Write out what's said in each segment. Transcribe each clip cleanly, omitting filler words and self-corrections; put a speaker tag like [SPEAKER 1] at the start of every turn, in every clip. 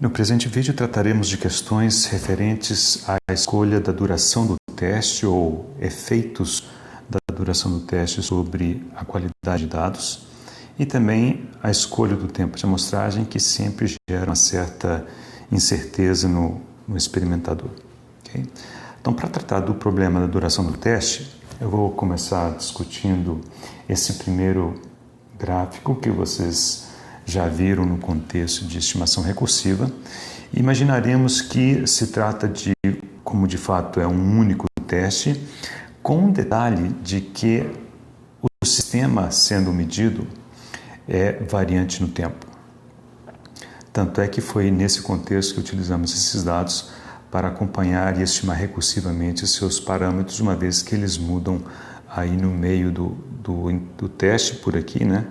[SPEAKER 1] No presente vídeo trataremos de questões referentes à escolha da duração do teste ou efeitos da duração do teste sobre a qualidade de dados e também a escolha do tempo de amostragem, que sempre gera uma certa incerteza no experimentador. Okay? Então, para tratar do problema da duração do teste, eu vou começar discutindo esse primeiro gráfico que vocês já viram no contexto de estimação recursiva. Imaginaremos que se trata de, como de fato é um único teste, com o detalhe de que o sistema sendo medido é variante no tempo. Tanto é que foi nesse contexto que utilizamos esses dados para acompanhar e estimar recursivamente seus parâmetros, uma vez que eles mudam aí no meio do teste por aqui, né?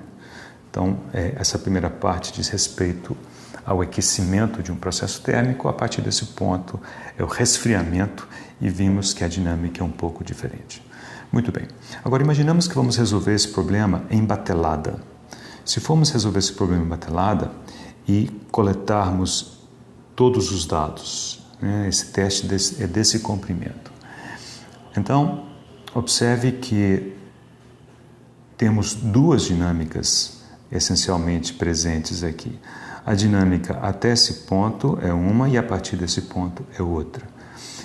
[SPEAKER 1] Então, essa primeira parte diz respeito ao aquecimento de um processo térmico. A partir desse ponto é o resfriamento e vimos que a dinâmica é um pouco diferente. Muito bem. Agora, imaginamos que vamos resolver esse problema em batelada. Se formos resolver esse problema em batelada e coletarmos todos os dados, né, esse teste é desse comprimento. Então, observe que temos duas dinâmicas essencialmente presentes aqui. A dinâmica até esse ponto é uma e a partir desse ponto é outra.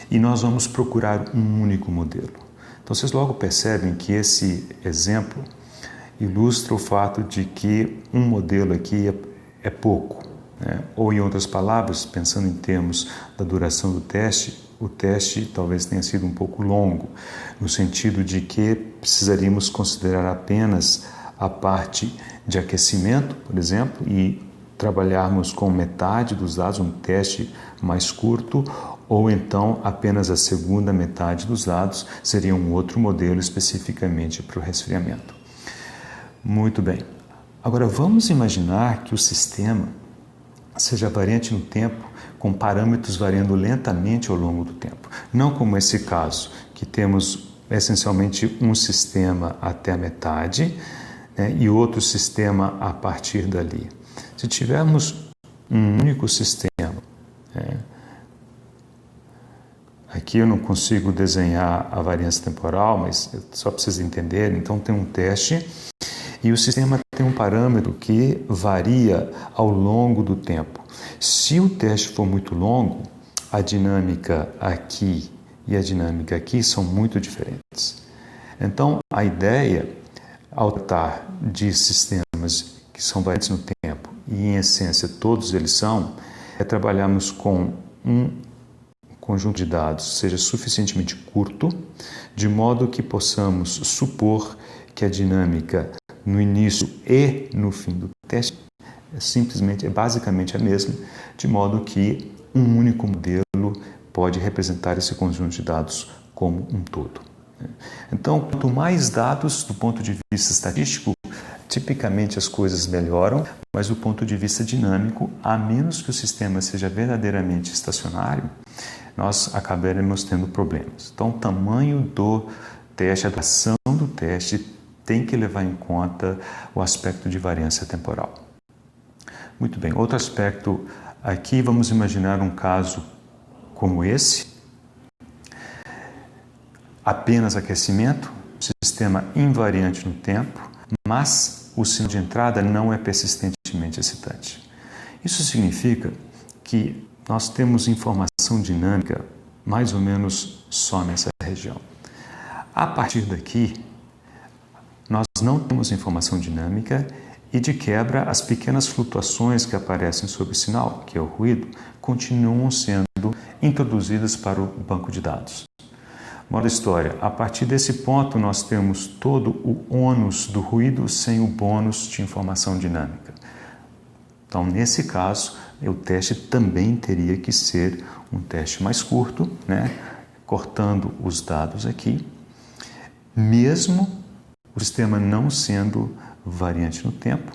[SPEAKER 1] E nós vamos procurar um único modelo. Então, vocês logo percebem que esse exemplo ilustra o fato de que um modelo aqui é pouco, né? Ou, em outras palavras, pensando em termos da duração do teste, o teste talvez tenha sido um pouco longo, no sentido de que precisaríamos considerar apenas a parte de aquecimento, por exemplo, e trabalharmos com metade dos dados, um teste mais curto, ou então apenas a segunda metade dos dados seria um outro modelo especificamente para o resfriamento. Muito bem. Agora vamos imaginar que o sistema seja variante no tempo, com parâmetros variando lentamente ao longo do tempo. Não como esse caso, que temos essencialmente um sistema até a metade, né, e outro sistema a partir dali. Se tivermos um único sistema, aqui eu não consigo desenhar a variância temporal, mas só para vocês entenderem, então tem um teste e o sistema tem um parâmetro que varia ao longo do tempo. Se o teste for muito longo, a dinâmica aqui e a dinâmica aqui são muito diferentes. Então, a ideia, ao tratar de sistemas que são variantes no tempo, e em essência todos eles são, é trabalharmos com um conjunto de dados seja suficientemente curto, de modo que possamos supor que a dinâmica no início e no fim do teste é basicamente a mesma, de modo que um único modelo pode representar esse conjunto de dados como um todo. Então, quanto mais dados do ponto de vista estatístico, tipicamente as coisas melhoram, mas do ponto de vista dinâmico, a menos que o sistema seja verdadeiramente estacionário, nós acabaremos tendo problemas. Então, o tamanho do teste, a duração do teste, tem que levar em conta o aspecto de variância temporal. Muito bem, outro aspecto aqui, vamos imaginar um caso como esse. Apenas aquecimento, sistema invariante no tempo, mas o sinal de entrada não é persistentemente excitante. Isso significa que nós temos informação dinâmica mais ou menos só nessa região. A partir daqui, nós não temos informação dinâmica e, de quebra, as pequenas flutuações que aparecem sob o sinal, que é o ruído, continuam sendo introduzidas para o banco de dados. Moral da história, a partir desse ponto nós temos todo o ônus do ruído sem o bônus de informação dinâmica. Então, nesse caso, o teste também teria que ser um teste mais curto, né? Cortando os dados aqui, mesmo o sistema não sendo variante no tempo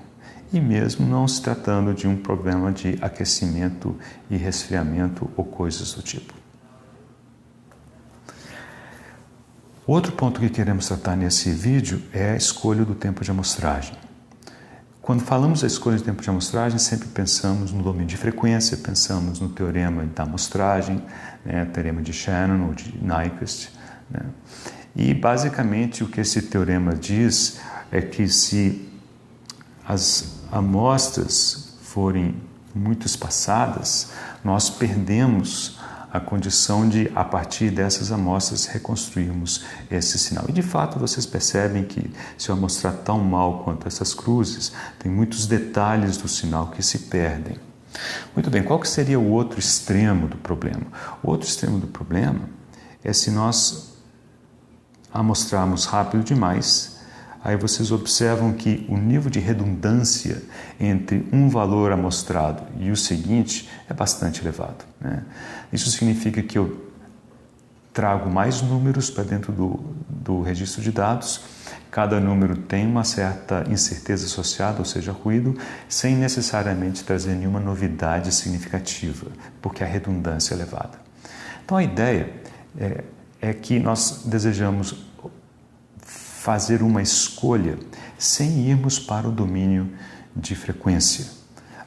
[SPEAKER 1] e mesmo não se tratando de um problema de aquecimento e resfriamento ou coisas do tipo. Outro ponto que queremos tratar nesse vídeo é a escolha do tempo de amostragem. Quando falamos da escolha de tempo de amostragem, sempre pensamos no domínio de frequência, pensamos no teorema da amostragem, né, teorema de Shannon ou de Nyquist, né? E basicamente o que esse teorema diz é que se as amostras forem muito espaçadas, nós perdemos a condição de, a partir dessas amostras, reconstruirmos esse sinal. E, de fato, vocês percebem que, se eu mostrar tão mal quanto essas cruzes, tem muitos detalhes do sinal que se perdem. Muito bem, qual que seria o outro extremo do problema? O outro extremo do problema é se nós amostrarmos rápido demais. Aí vocês observam que o nível de redundância entre um valor amostrado e o seguinte é bastante elevado, né? Isso significa que eu trago mais números para dentro do registro de dados. Cada número tem uma certa incerteza associada, ou seja, ruído, sem necessariamente trazer nenhuma novidade significativa, porque a redundância é elevada. Então a ideia é que nós desejamos fazer uma escolha sem irmos para o domínio de frequência.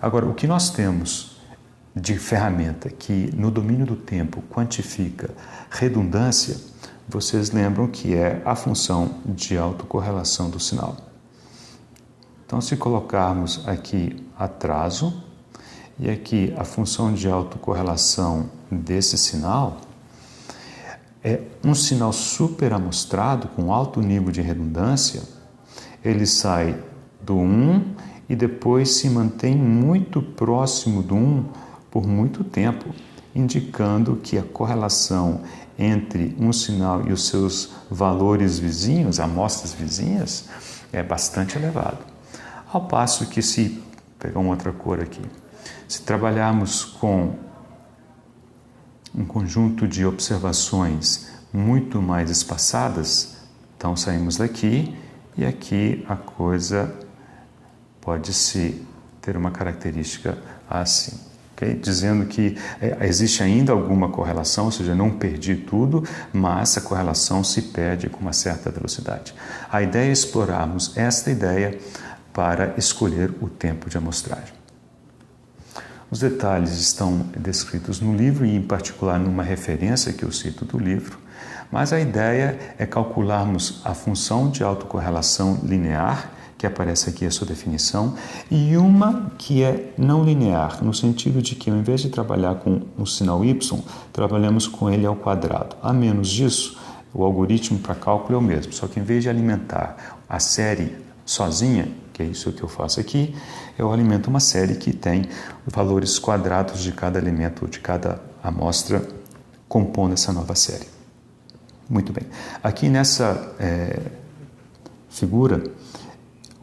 [SPEAKER 1] Agora, o que nós temos de ferramenta que no domínio do tempo quantifica redundância, vocês lembram que é a função de autocorrelação do sinal. Então, se colocarmos aqui atraso e aqui a função de autocorrelação desse sinal, é um sinal super amostrado com alto nível de redundância, ele sai do 1 e depois se mantém muito próximo do 1 por muito tempo, indicando que a correlação entre um sinal e os seus valores vizinhos, amostras vizinhas, é bastante elevado. Ao passo que, se pegar uma outra cor aqui, se trabalharmos com um conjunto de observações muito mais espaçadas, então saímos daqui e aqui a coisa pode ter uma característica assim, okay? Dizendo que existe ainda alguma correlação, ou seja, não perdi tudo, mas a correlação se perde com uma certa velocidade. A ideia é explorarmos esta ideia para escolher o tempo de amostragem. Os detalhes estão descritos no livro e, em particular, numa referência que eu cito do livro, mas a ideia é calcularmos a função de autocorrelação linear, que aparece aqui a sua definição, e uma que é não linear, no sentido de que, ao invés de trabalhar com um sinal y, trabalhamos com ele ao quadrado. A menos disso, o algoritmo para cálculo é o mesmo, só que, em vez de alimentar a série sozinha, que é isso que eu faço aqui, eu alimento uma série que tem valores quadrados de cada elemento, de cada amostra, compondo essa nova série. Muito bem. Aqui nessa figura,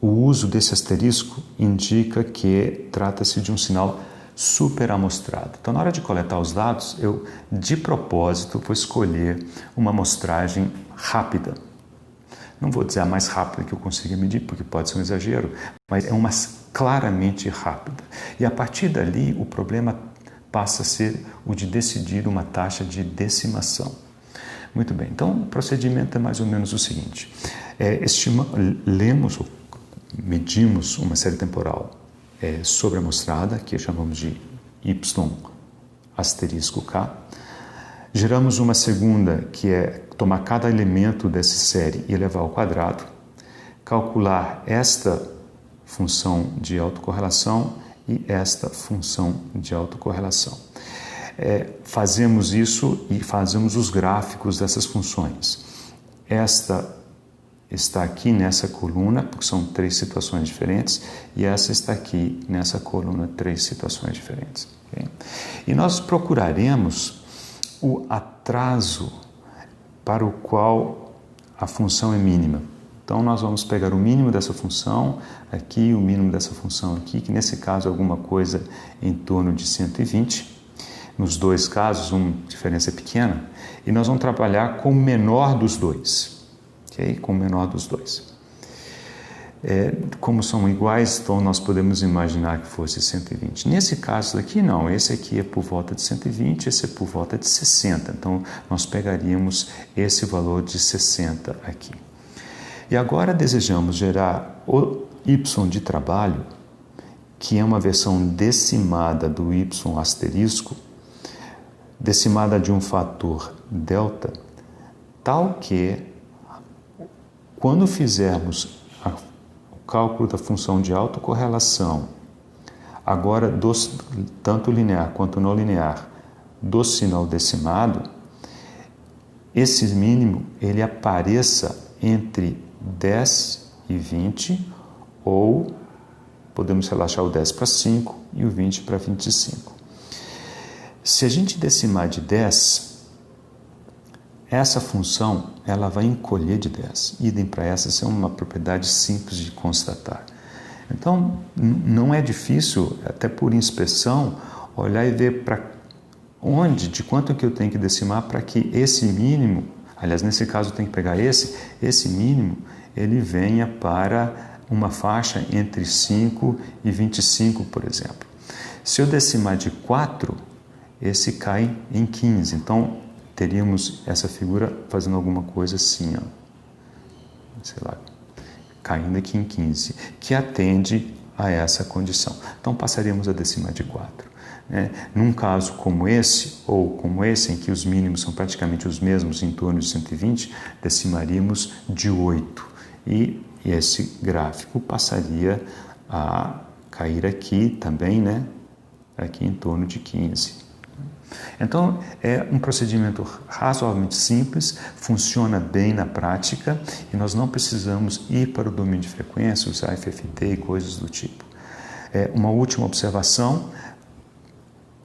[SPEAKER 1] o uso desse asterisco indica que trata-se de um sinal super amostrado. Então, na hora de coletar os dados, eu, de propósito, vou escolher uma amostragem rápida. Não vou dizer a mais rápida que eu consiga medir, porque pode ser um exagero, mas é uma claramente rápida. E a partir dali, o problema passa a ser o de decidir uma taxa de decimação. Muito bem, então o procedimento é mais ou menos o seguinte. Lemos ou medimos uma série temporal sobreamostrada, que chamamos de y asterisco k. Geramos uma segunda, que é tomar cada elemento dessa série e elevar ao quadrado, calcular esta função de autocorrelação e esta função de autocorrelação. Fazemos isso e fazemos os gráficos dessas funções. Esta está aqui nessa coluna, porque são 3 situações diferentes, e essa está aqui nessa coluna, 3 situações diferentes. Okay? E nós procuraremos o atraso para o qual a função é mínima. Então, nós vamos pegar o mínimo dessa função aqui, o mínimo dessa função aqui, que nesse caso é alguma coisa em torno de 120. Nos dois casos, uma diferença pequena, e nós vamos trabalhar com o menor dos dois. Okay? Com o menor dos dois. Como são iguais, então nós podemos imaginar que fosse 120. Nesse caso aqui, não. Esse aqui é por volta de 120, esse é por volta de 60. Então, nós pegaríamos esse valor de 60 aqui. E agora desejamos gerar y de trabalho, que é uma versão decimada do y asterisco, decimada de um fator delta, tal que, quando fizermos o cálculo da função de autocorrelação, agora tanto linear quanto não linear, do sinal decimado, esse mínimo ele apareça entre 10 e 20, ou podemos relaxar o 10 para 5 e o 20 para 25. Se a gente decimar de 10, essa função ela vai encolher de 10. Idem para essa é uma propriedade simples de constatar. Então, não é difícil, até por inspeção, olhar e ver para de quanto que eu tenho que decimar para que esse mínimo, aliás, nesse caso eu tenho que pegar esse mínimo, ele venha para uma faixa entre 5 e 25, por exemplo. Se eu decimar de 4, esse cai em 15. Então, teríamos essa figura fazendo alguma coisa assim, ó, sei lá, caindo aqui em 15, que atende a essa condição. Então, passaríamos a decimar de 4. Num caso como esse, ou como esse, em que os mínimos são praticamente os mesmos, em torno de 120, decimaríamos de 8. E esse gráfico passaria a cair aqui também, aqui em torno de 15. Então, é um procedimento razoavelmente simples, funciona bem na prática e nós não precisamos ir para o domínio de frequência, usar FFT e coisas do tipo. Uma última observação: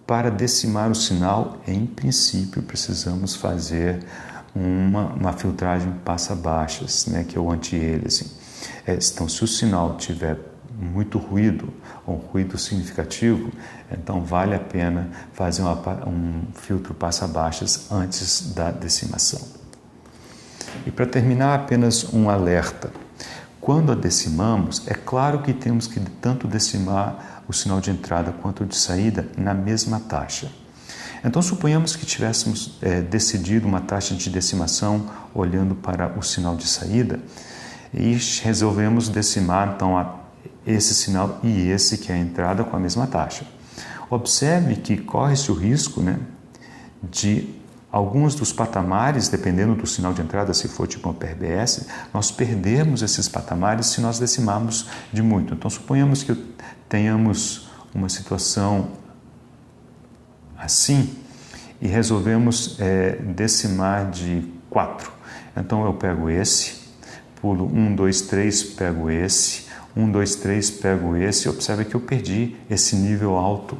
[SPEAKER 1] para decimar o sinal, em princípio, precisamos fazer uma filtragem passa-baixas, que é o anti-aliasing. Então, se o sinal tiver muito ruído, ou ruído significativo, então vale a pena fazer um filtro passa-baixas antes da decimação. E para terminar, apenas um alerta. Quando a decimamos, é claro que temos que tanto decimar o sinal de entrada quanto de saída na mesma taxa. Então, suponhamos que tivéssemos decidido uma taxa de decimação olhando para o sinal de saída e resolvemos decimar, então, esse sinal e esse, que é a entrada, com a mesma taxa. Observe que corre-se o risco de alguns dos patamares, dependendo do sinal de entrada, se for tipo uma PRBS, nós perdemos esses patamares se nós decimarmos de muito. Então, suponhamos que tenhamos uma situação assim e resolvemos decimar de 4. Então, eu pego esse, pulo 1, 2, 3, pego esse, 1, 2, 3, pego esse, observe que eu perdi esse nível alto.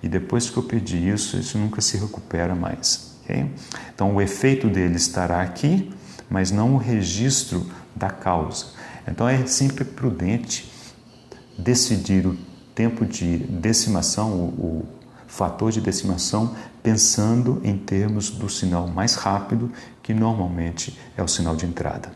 [SPEAKER 1] E depois que eu perdi isso nunca se recupera mais. Okay? Então, o efeito dele estará aqui, mas não o registro da causa. Então, é sempre prudente decidir o tempo de decimação, o fator de decimação, pensando em termos do sinal mais rápido, que normalmente é o sinal de entrada.